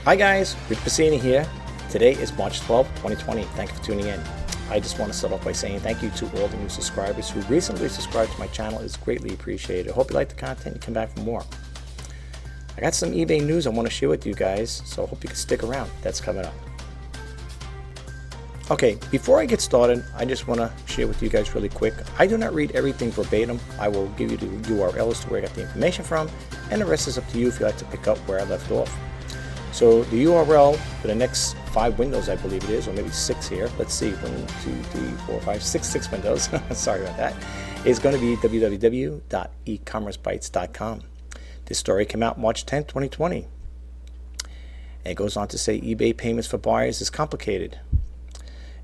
Hi guys, Rich Pasini here. Today is March 12, 2020. Thank you for tuning in. I just want to start off by saying thank you to all the new subscribers who recently subscribed to my channel. It's greatly appreciated. I hope you like the content and come back for more. I got some eBay news I want to share with you guys, so I hope you can stick around. That's coming up. Okay, before I get started, I just want to share with you guys really quick. I do not read everything verbatim. I will give you the URL as to where I got the information from, and the rest is up to you if you like to pick up where I left off. So the URL for the next 5 windows, I believe it is, or maybe 6 here. Let's see, 1, 2, 3, 4, 5, 6 windows. Sorry about that. Is going to be www.ecommercebytes.com. This story came out March 10, 2020. And it goes on to say eBay payments for buyers is complicated.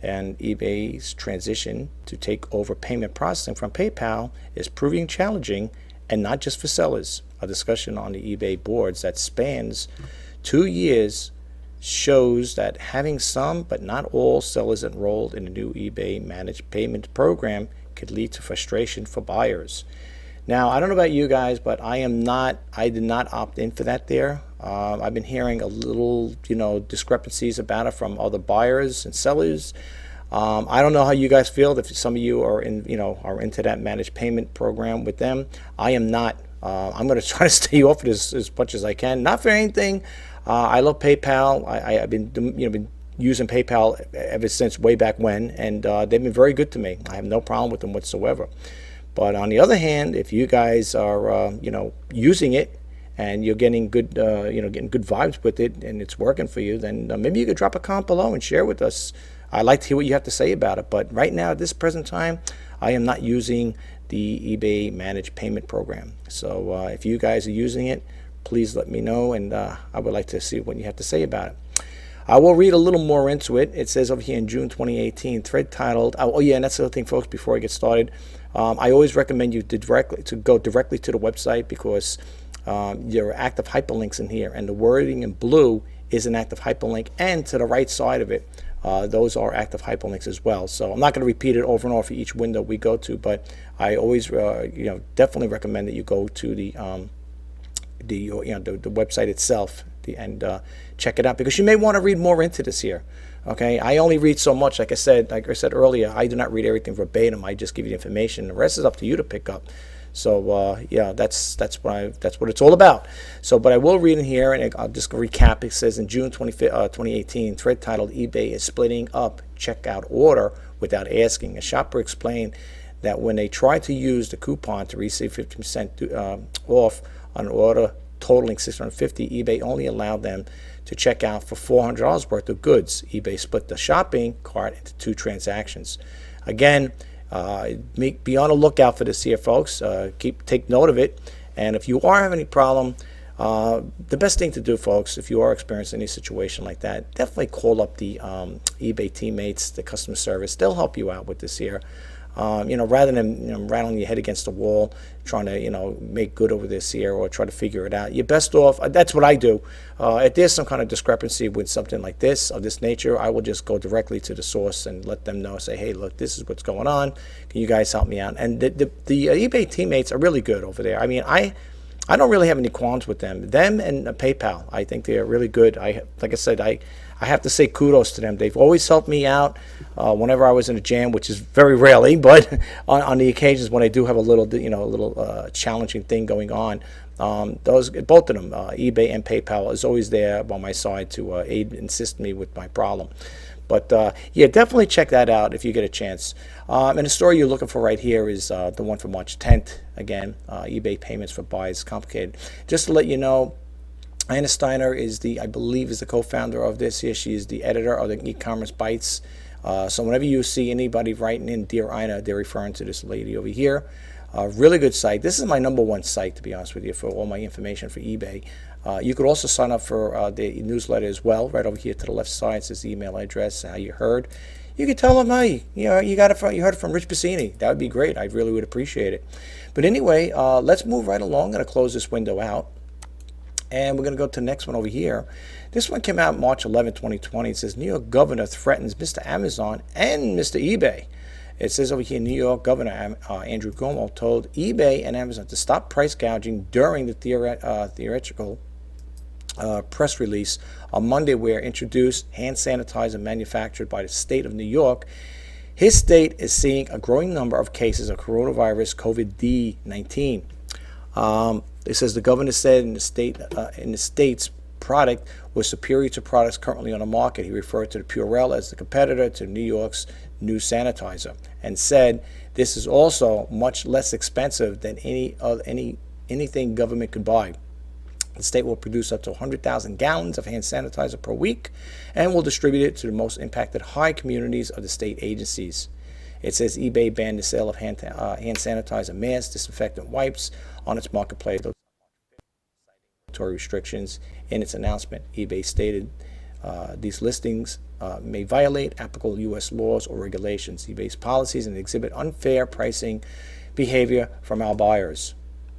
And eBay's transition to take over payment processing from PayPal is proving challenging, and not just for sellers. A discussion on the eBay boards that spans 2 years shows that having some but not all sellers enrolled in the new eBay managed payment program could lead to frustration for buyers. Now, I don't know about you guys, but I did not opt in for that there. I've been hearing a little, discrepancies about it from other buyers and sellers. I don't know how you guys feel. If some of you are are into that managed payment program with them, I am not. I'm going to try to stay off it as much as I can. Not for anything. I love PayPal. I've been using PayPal ever since way back when, and they've been very good to me. I have no problem with them whatsoever. But on the other hand, if you guys are using it and you're getting good getting good vibes with it and it's working for you, then maybe you could drop a comment below and share with us. I'd like to hear what you have to say about it. But right now, at this present time, I am not using the eBay managed payment program. So if you guys are using it, please let me know, and I would like to see what you have to say about it. I will read a little more into it. It says over here in June 2018, thread titled, oh yeah, and that's the other thing, folks, before I get started. I always recommend you to go directly to the website, because there are active hyperlinks in here, and the wording in blue is an active hyperlink, and to the right side of it, those are active hyperlinks as well. So I'm not going to repeat it over and over for each window we go to, but I always definitely recommend that you go to the website itself and check it out, because you may want to read more into this here. Okay, I only read so much. Like I said earlier, I do not read everything verbatim. I just give you the information. The rest is up to you to pick up. So yeah, that's what it's all about. So, but I will read in here, and I'll just recap. It says in June 2018, thread titled "eBay is splitting up checkout order without asking." A shopper explained that when they tried to use the coupon to receive 50% off on an order totaling $650, eBay only allowed them to check out for $400 worth of goods. eBay split the shopping cart into 2 transactions. Again, be on the lookout for this here, folks. Take note of it. And if you are having any problem, the best thing to do, folks, if you are experiencing any situation like that, definitely call up the eBay teammates, the customer service. They'll help you out with this here. Rather than rattling your head against the wall, trying to make good over this here or try to figure it out, you're best off. That's what I do. If there's some kind of discrepancy with something like this, of this nature, I will just go directly to the source and let them know. Say, hey, look, this is what's going on. Can you guys help me out? And the eBay teammates are really good over there. I mean, I don't really have any qualms with them. Them and PayPal, I think they're really good. Like I said, I have to say kudos to them. They've always helped me out whenever I was in a jam, which is very rarely, but on the occasions when I do have a little challenging thing going on, both of them, eBay and PayPal, is always there by my side to aid and assist me with my problem. But yeah, definitely check that out if you get a chance. And the story you're looking for right here is the one from March 10th. Again, eBay payments for buyers complicated. Just to let you know, Anna Steiner is I believe is the co-founder of this here. She is the editor of the E-commerce Bytes. So whenever you see anybody writing in Dear Ina, they're referring to this lady over here. Really good site. This is my #1 site, to be honest with you, for all my information for eBay. You could also sign up for the newsletter as well. Right over here to the left side says the email address, how you heard. You could tell them, hey, you heard it from Rich Pasini. That would be great. I really would appreciate it. But anyway, let's move right along. I'm going to close this window out. And we're going to go to the next one over here. This one came out March 11, 2020. It says New York governor threatens Mr. Amazon and Mr. eBay. It says over here, New York Governor Andrew Cuomo told eBay and Amazon to stop price gouging during the theoretical press release on Monday where introduced hand sanitizer manufactured by the state of New York. His state is seeing a growing number of cases of coronavirus COVID-19. It says the governor said in the state's product was superior to products currently on the market. He referred to the Purell as the competitor to New York's new sanitizer and said this is also much less expensive than anything government could buy. The state will produce up to 100,000 gallons of hand sanitizer per week and will distribute it to the most impacted high communities of the state agencies. It says eBay banned the sale of hand sanitizer, masks, disinfectant wipes on its marketplace. Restrictions in its announcement. eBay stated these listings may violate applicable U.S. laws or regulations. eBay's policies and exhibit unfair pricing behavior from our buyers.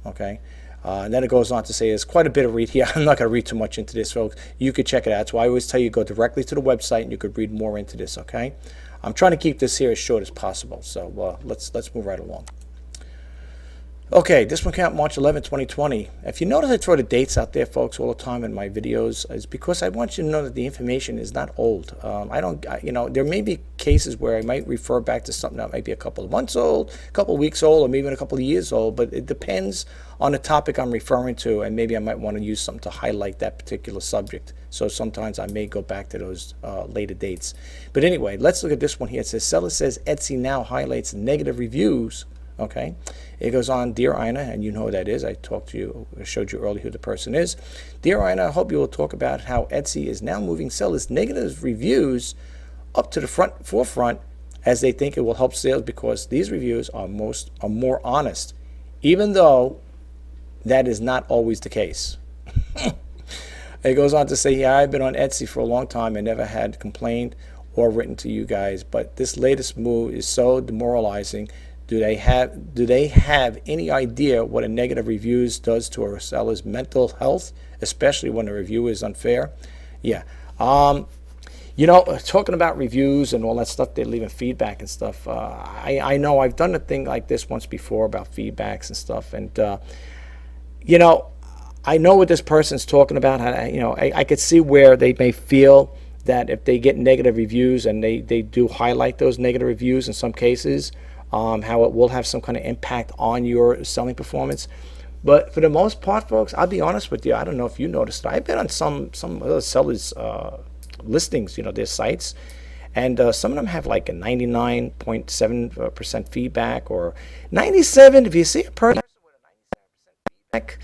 Okay. And then it goes on to say there's quite a bit of read here. I'm not going to read too much into this, folks. You could check it out. That's why I always tell you go directly to the website and you could read more into this, okay? I'm trying to keep this here as short as possible. So let's move right along. Okay, this one came out March 11, 2020. If you notice I throw the dates out there, folks, all the time in my videos, it's because I want you to know that the information is not old. There may be cases where I might refer back to something that might be a couple of months old, a couple of weeks old, or maybe even a couple of years old, but it depends on the topic I'm referring to, and maybe I might want to use something to highlight that particular subject. So sometimes I may go back to those later dates. But anyway, let's look at this one here. It says, seller says Etsy now highlights negative reviews. Okay, it goes on, Dear Ina, and you know who that is. I showed you earlier who the person is. Dear Ina, I hope you will talk about how Etsy is now moving sellers' negative reviews up to the forefront as they think it will help sales because these reviews are more honest, even though that is not always the case. It goes on to say, yeah, I've been on Etsy for a long time and never had complained or written to you guys, but this latest move is so demoralizing. Do they have any idea what a negative reviews does to a seller's mental health, especially when the review is unfair? Yeah. Talking about reviews and all that stuff, they're leaving feedback and stuff. I know I've done a thing like this once before about feedbacks and stuff, and I know what this person's talking about. I could see where they may feel that if they get negative reviews, and they do highlight those negative reviews in some cases, how it will have some kind of impact on your selling performance. But for the most part, folks, I'll be honest with you. I don't know if you noticed. I've been on some other sellers' listings, their sites, and some of them have like a 99.7% feedback or 97. If you see a person with a 97%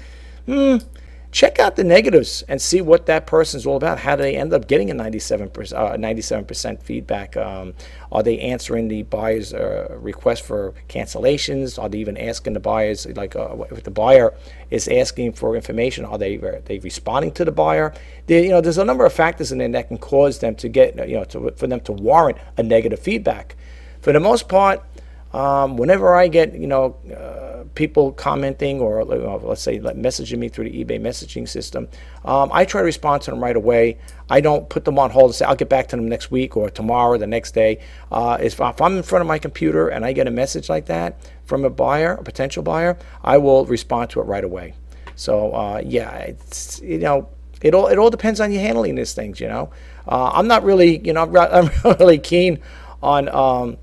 feedback, check out the negatives and see what that person's all about. How do they end up getting a 97% feedback? Are they answering the buyer's request for cancellations? Are they even asking the buyers, if the buyer is asking for information, are they responding to the buyer? There's a number of factors in there that can cause them to get, for them to warrant a negative feedback. For the most part, whenever I get, people commenting or let's say messaging me through the eBay messaging system, I try to respond to them right away. I don't put them on hold and say I'll get back to them next week or tomorrow or the next day. If I'm in front of my computer and I get a message like that from a potential buyer, I will respond to it right away. So it's, it all depends on you handling these things. I'm not really, I'm really keen on how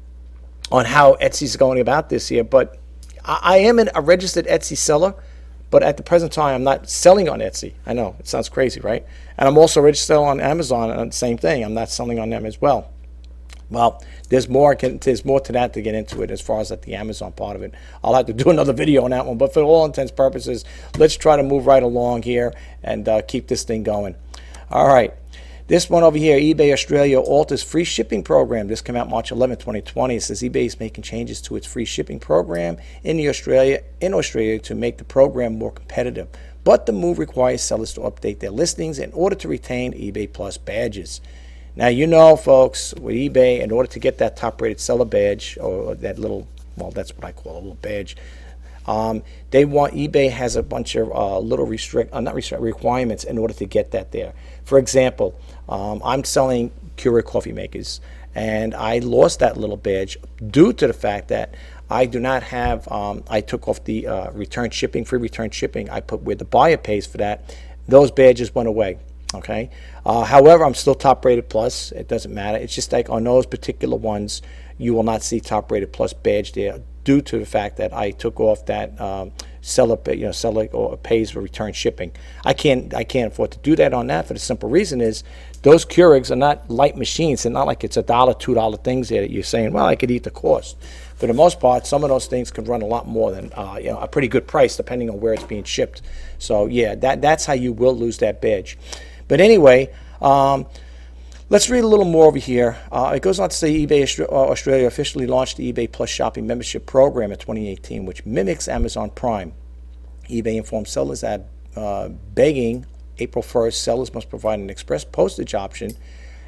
Etsy's going about this here, but I am a registered Etsy seller, but at the present time, I'm not selling on Etsy. I know, it sounds crazy, right? And I'm also registered on Amazon, and the same thing. I'm not selling on them as well. Well, there's more to that to get into it as far as the Amazon part of it. I'll have to do another video on that one, but for all intents and purposes, let's try to move right along here and keep this thing going. All right. This one over here, eBay Australia alters free shipping program. This came out March 11, 2020. It says eBay is making changes to its free shipping program in Australia to make the program more competitive. But the move requires sellers to update their listings in order to retain eBay Plus badges. Now, folks, with eBay, in order to get that top-rated seller badge, or that little, that's what I call a little badge, eBay has a bunch of little requirements in order to get that there. For example, I'm selling Keurig coffee makers, and I lost that little badge due to the fact that I do not have, I took off the free return shipping. I put where the buyer pays for that. those badges went away. Okay. However, I'm still top rated plus. It doesn't matter. It's just like on those particular ones, you will not see top rated plus badge there due to the fact that I took off that seller or pays for return shipping. I can't afford to do that on that for the simple reason is those Keurigs are not light machines. They're not like it's $1, $2 things there that you're saying, well, I could eat the cost. For the most part, some of those things can run a lot more than a pretty good price depending on where it's being shipped. So yeah, that's how you will lose that badge. But anyway, let's read a little more over here. It goes on to say eBay Australia officially launched the eBay Plus Shopping Membership Program in 2018, which mimics Amazon Prime. eBay informed sellers that begging April 1st, sellers must provide an express postage option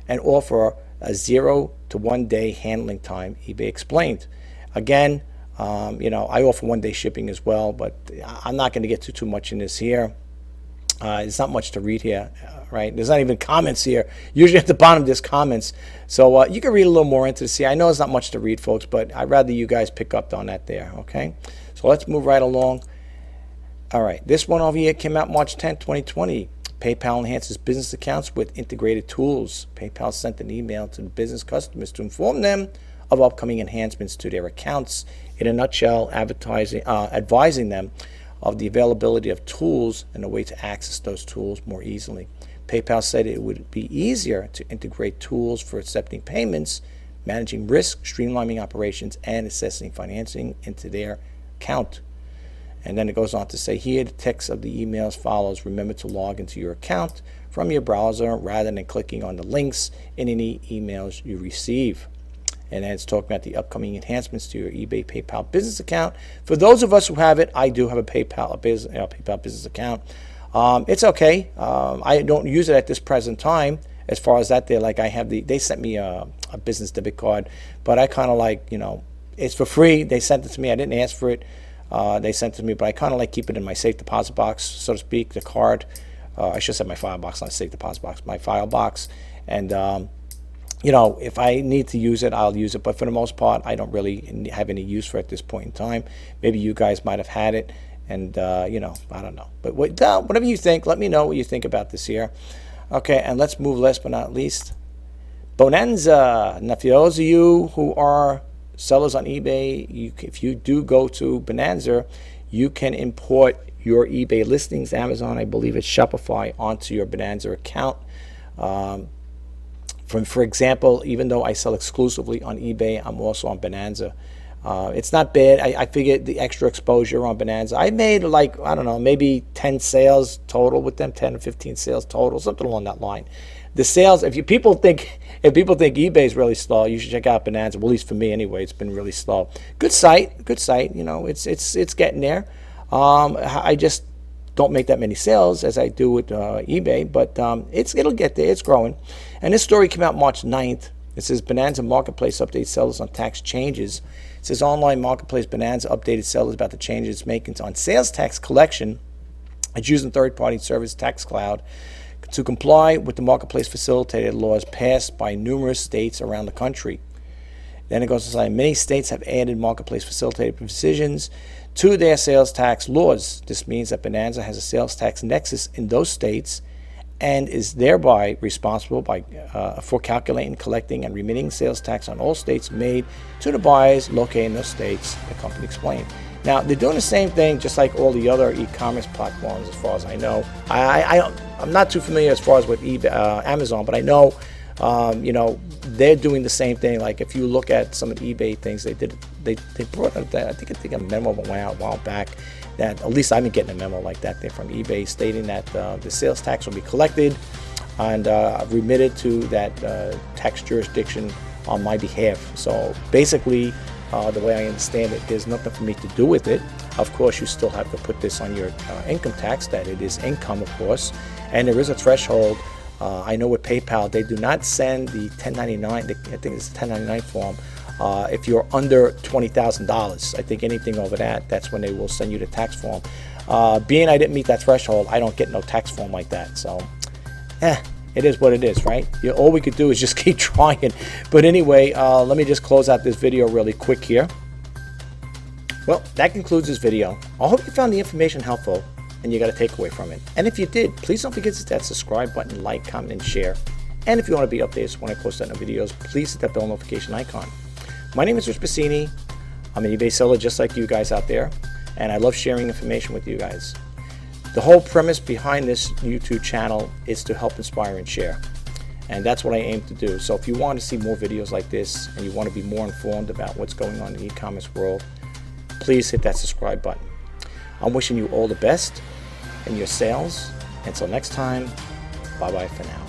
and offer a 0 to 1 day handling time, eBay explained. Again, I offer 1 day shipping as well, but I'm not going to get too much in this here. There's not much to read here, right? There's not even comments here. Usually at the bottom there's comments. So you can read a little more into this here. I know there's not much to read, folks, but I'd rather you guys pick up on that there, okay? So let's move right along. All right, this one over here came out March 10, 2020. PayPal enhances business accounts with integrated tools. PayPal sent an email to the business customers to inform them of upcoming enhancements to their accounts. In a nutshell, advising them of the availability of tools and a way to access those tools more easily. PayPal said it would be easier to integrate tools for accepting payments, managing risk, streamlining operations, and assessing financing into their account. And then it goes on to say here, the text of the emails follows. Remember to log into your account from your browser rather than clicking on the links in any emails you receive. And then it's talking about the upcoming enhancements to your eBay PayPal business account. For those of us who have it, I do have a PayPal business account. It's okay. I don't use it at this present time. As far as that, they sent me a business debit card, but I kind of like, it's for free. They sent it to me. I didn't ask for it. They sent it to me, but I kind of like keep it in my safe deposit box, so to speak. The card. I should say my file box, not safe deposit box. My file box, and if I need to use it, I'll use it. But for the most part, I don't really have any use for it at this point in time. Maybe you guys might have had it, and I don't know. But whatever you think, let me know what you think about this here. Okay, and let's move last but not least. Bonanza. Now, for those of you who are sellers on eBay, if you do go to Bonanza, you can import your eBay listings, Amazon, I believe it's Shopify, onto your Bonanza account. For example, even though I sell exclusively on eBay, I'm also on Bonanza. It's not bad. I figured the extra exposure on Bonanza. I made maybe 10 sales total with them, 10 or 15 sales total, something along that line. The sales, if people think eBay is really slow, you should check out Bonanza. Well, at least for me anyway, it's been really slow. Good site. It's getting there. I just don't make that many sales as I do with eBay, but it'll get there. It's growing. And this story came out March 9th. It says Bonanza Marketplace updates sellers on tax changes. It says online marketplace Bonanza updated sellers about the changes it's making on sales tax collection. It's using third-party service Tax Cloud to comply with the marketplace facilitated laws passed by numerous states around the country. Then it goes to say many states have added marketplace facilitated provisions to their sales tax laws. This means that Bonanza has a sales tax nexus in those states and is thereby responsible for calculating, collecting, and remitting sales tax on all states made to the buyers located in those states, the company explained. Now, they're doing the same thing just like all the other e-commerce platforms as far as I know. I'm not too familiar as far as with Amazon, but I know they're doing the same thing. Like if you look at some of the eBay things, they brought up that I think a memo went out a while back that at least I've been getting a memo like that there from eBay stating that the sales tax will be collected and remitted to that tax jurisdiction on my behalf. So basically, the way I understand it, there's nothing for me to do with it. Of course, you still have to put this on your income tax, that it is income, of course, and there is a threshold. I know with PayPal, they do not send the 1099, I think it's the 1099 form, if you're under $20,000. I think anything over that's when they will send you the tax form. Being I didn't meet that threshold, I don't get no tax form like that. So, it is what it is, right? All we could do is just keep trying. But anyway, let me just close out this video really quick here. Well, that concludes this video. I hope you found the information helpful. and you got a takeaway from it. And if you did, please don't forget to hit that subscribe button, like, comment, and share. And if you want to be updated when I post out new videos, please hit that bell notification icon. My name is Rich Pasini. I'm an eBay seller just like you guys out there, and I love sharing information with you guys. The whole premise behind this YouTube channel is to help inspire and share. And that's what I aim to do. So if you want to see more videos like this and you want to be more informed about what's going on in the e-commerce world, please hit that subscribe button. I'm wishing you all the best in your sales. Until next time, bye-bye for now.